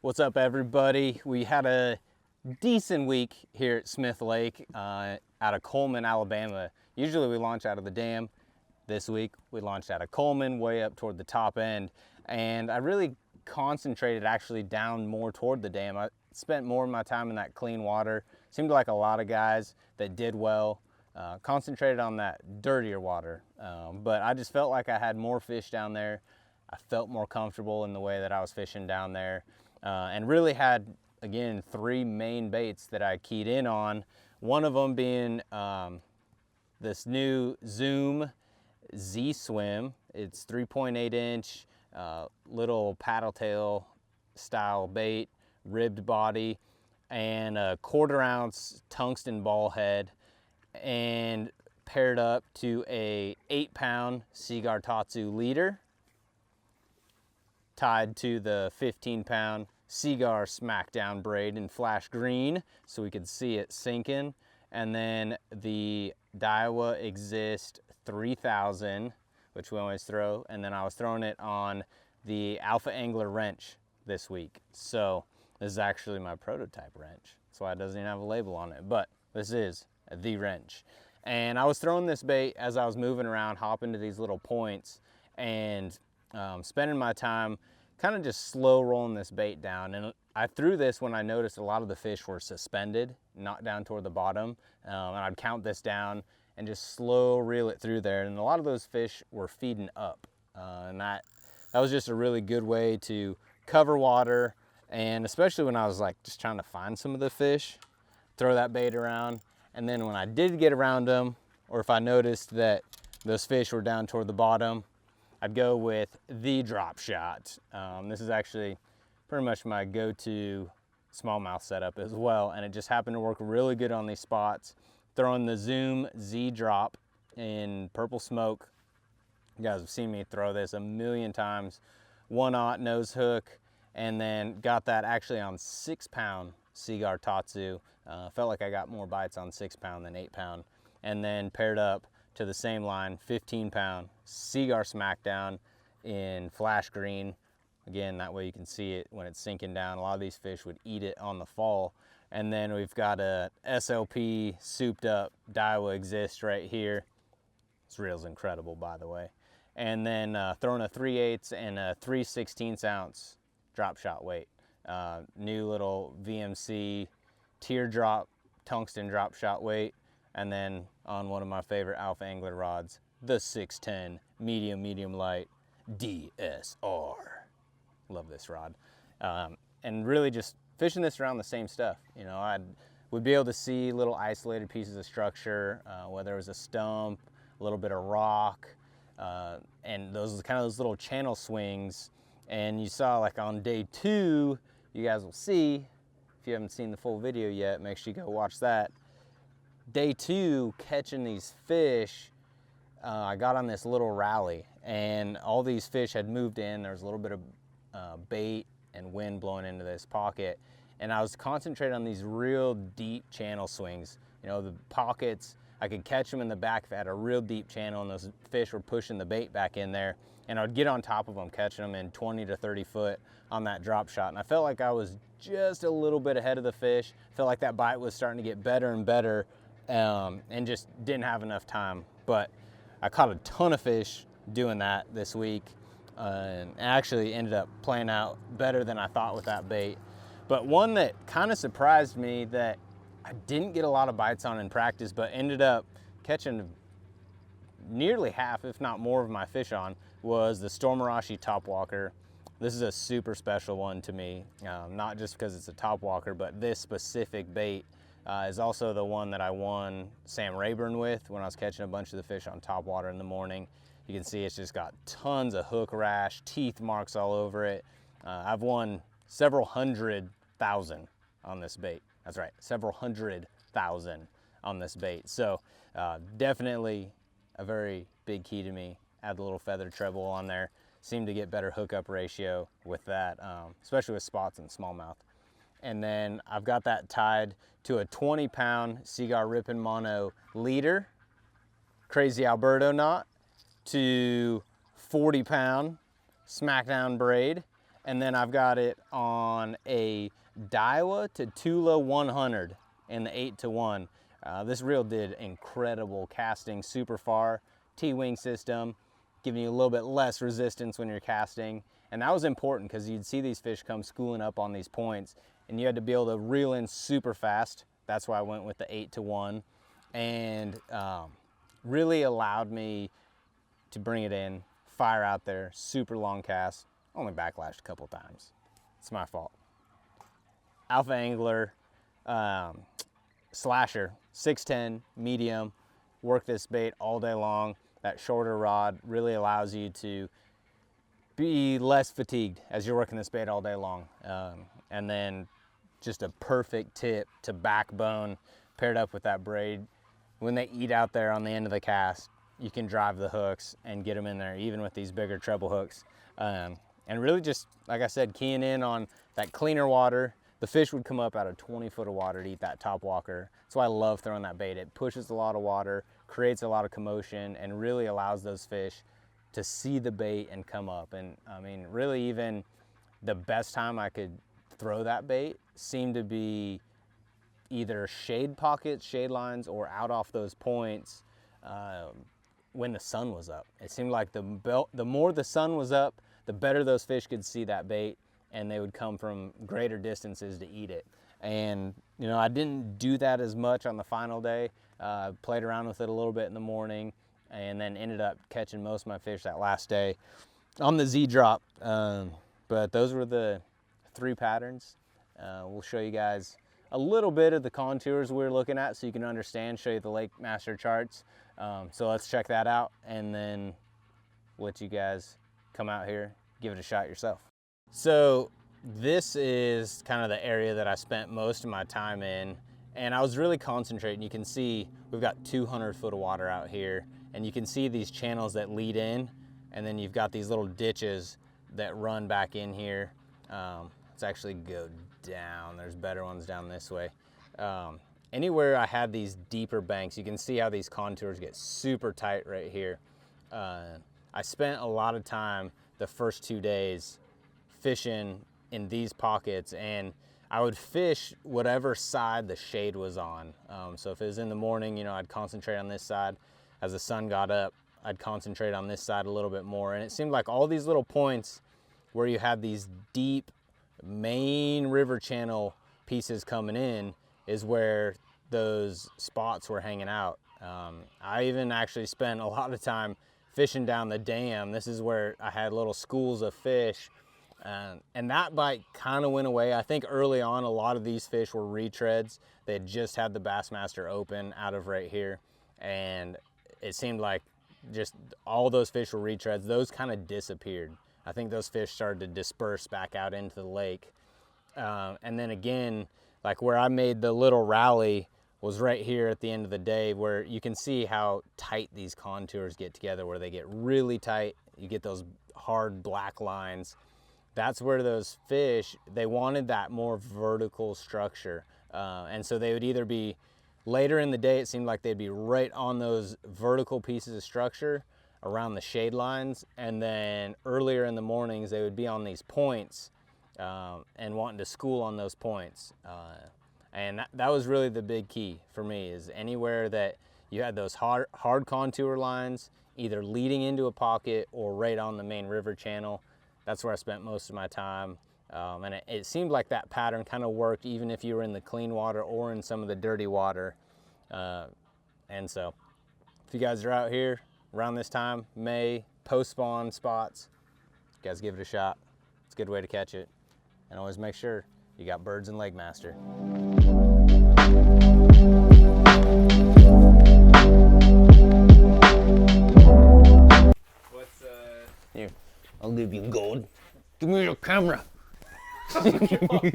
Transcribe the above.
What's up, everybody? We had a decent week here at Smith Lake out of Coleman, Alabama. Usually we launch out of the dam. This week we launched out of Coleman, way up toward the top end, and I really concentrated actually down more toward the dam. I spent more of my time in that clean water. Seemed like a lot of guys that did well concentrated on that dirtier water, but I just felt like I had more fish down there. I felt more comfortable in the way that I was fishing down there. And really had, again, three main baits that I keyed in on. One of them being this new Zoom Z Swim. It's 3.8 inch, little paddle tail style bait, ribbed body, and a 1/4 ounce tungsten ball head, and paired up to a 8-pound Seaguar Tatsu leader, tied to the 15-pound Seaguar Smackdown braid in flash green so we could see it sinking. And then the Daiwa Exist 3000, which we always throw, and then I was throwing it on the Alpha Angler wrench this week. So this is actually my prototype wrench. That's why it doesn't even have a label on it, but this is the wrench. And I was throwing this bait as I was moving around, hopping to these little points, and spending my time kind of just slow rolling this bait down. And I threw this when I noticed a lot of the fish were suspended, not down toward the bottom. And I'd count this down and just slow reel it through there. And a lot of those fish were feeding up. And that was just a really good way to cover water. And especially when I was like just trying to find some of the fish, throw that bait around. And then when I did get around them, or if I noticed that those fish were down toward the bottom, I'd go with the drop shot. This is actually pretty much my go-to smallmouth setup as well, and it just happened to work really good on these spots. Throwing the Zoom Z drop in purple smoke. You guys have seen me throw this a million times. 1/0 nose hook, and then got that actually on 6-pound Seaguar Tatsu. Felt like I got more bites on 6-pound than 8-pound, and then paired up to the same line, 15-pound Seaguar Smackdown in flash green. Again, that way you can see it when it's sinking down. A lot of these fish would eat it on the fall. And then we've got a SLP souped up Daiwa Exist right here. This reel's incredible, by the way. And then throwing a 3/8 and a 3/16 ounce drop shot weight. New little VMC teardrop tungsten drop shot weight. And then on one of my favorite Alpha Angler rods, the 610 medium light DSR. Love this rod. And really just fishing this around the same stuff. You know, I would be able to see little isolated pieces of structure, whether it was a stump, a little bit of rock, and those kind of those little channel swings. And you saw, like, on day 2, you guys will see, if you haven't seen the full video yet, make sure you go watch that. Day 2, catching these fish, I got on this little rally, and all these fish had moved in. There was a little bit of bait and wind blowing into this pocket, and I was concentrating on these real deep channel swings. You know, the pockets, I could catch them in the back if I had a real deep channel, and those fish were pushing the bait back in there, and I'd get on top of them, catching them in 20 to 30 foot on that drop shot. And I felt like I was just a little bit ahead of the fish. Felt like that bite was starting to get better and better. And just didn't have enough time. But I caught a ton of fish doing that this week, and actually ended up playing out better than I thought with that bait. But one that kind of surprised me that I didn't get a lot of bites on in practice, but ended up catching nearly half, if not more, of my fish on, was the Stormarashi Topwater. This is a super special one to me, not just because it's a topwalker, but this specific bait is also the one that I won Sam Rayburn with when I was catching a bunch of the fish on Topwater in the morning. You can see it's just got tons of hook rash, teeth marks all over it. I've won several 100,000 on this bait. That's right, several 100,000 on this bait. So definitely a very big key to me. Add the little feather treble on there. Seem to get better hookup ratio with that, especially with spots and smallmouth. And then I've got that tied to a 20-pound Seaguar Rippin' Mono leader, Crazy Alberto knot, to 40-pound Smackdown braid, And then I've got it on a Daiwa to Tula 100 in the 8-to-1. This reel did incredible casting, super far, T-wing system, giving you a little bit less resistance when you're casting. And that was important because you'd see these fish come schooling up on these points and you had to be able to reel in super fast. That's why I went with the 8-to-1, and really allowed me to bring it in, fire out there, super long cast. Only backlashed a couple times. It's my fault. Alpha Angler, slasher, 610, medium. Work this bait all day long. That shorter rod really allows you to be less fatigued as you're working this bait all day long. And then just a perfect tip to backbone paired up with that braid. When they eat out there on the end of the cast, you can drive the hooks and get them in there, even with these bigger treble hooks. And really just, like I said, keying in on that cleaner water. The fish would come up out of 20 foot of water to eat that topwater. That's why I love throwing that bait. It pushes a lot of water, creates a lot of commotion, and really allows those fish to see the bait and come up. And I mean, really even the best time I could throw that bait seemed to be either shade pockets, shade lines, or out off those points when the sun was up. It seemed like the more the sun was up, the better those fish could see that bait, and they would come from greater distances to eat it. And you know, I didn't do that as much on the final day. Played around with it a little bit in the morning, and then ended up catching most of my fish that last day on the Z drop. But those were the 3 patterns. We'll show you guys a little bit of the contours we're looking at so you can understand, show you the Lake Master charts. So let's check that out, and then let you guys come out here, give it a shot yourself. So this is kind of the area that I spent most of my time in, and I was really concentrating. You can see we've got 200 foot of water out here, and you can see these channels that lead in, and then you've got these little ditches that run back in here. Let's actually go down. There's better ones down this way. Anywhere I had these deeper banks, you can see how these contours get super tight right here. I spent a lot of time the first 2 days fishing in these pockets, and I would fish whatever side the shade was on. So if it was in the morning, you know, I'd concentrate on this side. As the sun got up, I'd concentrate on this side a little bit more. And it seemed like all these little points where you have these deep main river channel pieces coming in is where those spots were hanging out. I even actually spent a lot of time fishing down the dam. This is where I had little schools of fish, and that bite kind of went away. I think early on a lot of these fish were retreads. They had just had the Bassmaster open out of right here, and it seemed like just all those fish were retreads. Those kind of disappeared. I think those fish started to disperse back out into the lake. And then again, like where I made the little rally was right here at the end of the day, where you can see how tight these contours get together, where they get really tight. You get those hard black lines. That's where those fish, they wanted that more vertical structure. And so they would either be later in the day, it seemed like they'd be right on those vertical pieces of structure around the shade lines, and then earlier in the mornings they would be on these points and wanting to school on those points. And that was really the big key for me, is anywhere that you had those hard contour lines, either leading into a pocket or right on the main river channel. That's where I spent most of my time. And it seemed like that pattern kind of worked even if you were in the clean water or in some of the dirty water. And so if you guys are out here around this time, May, post-spawn spots, you guys give it a shot. It's a good way to catch it. And always make sure you got birds in Lake Master. What's Here, I'll give you gold. Give me your camera.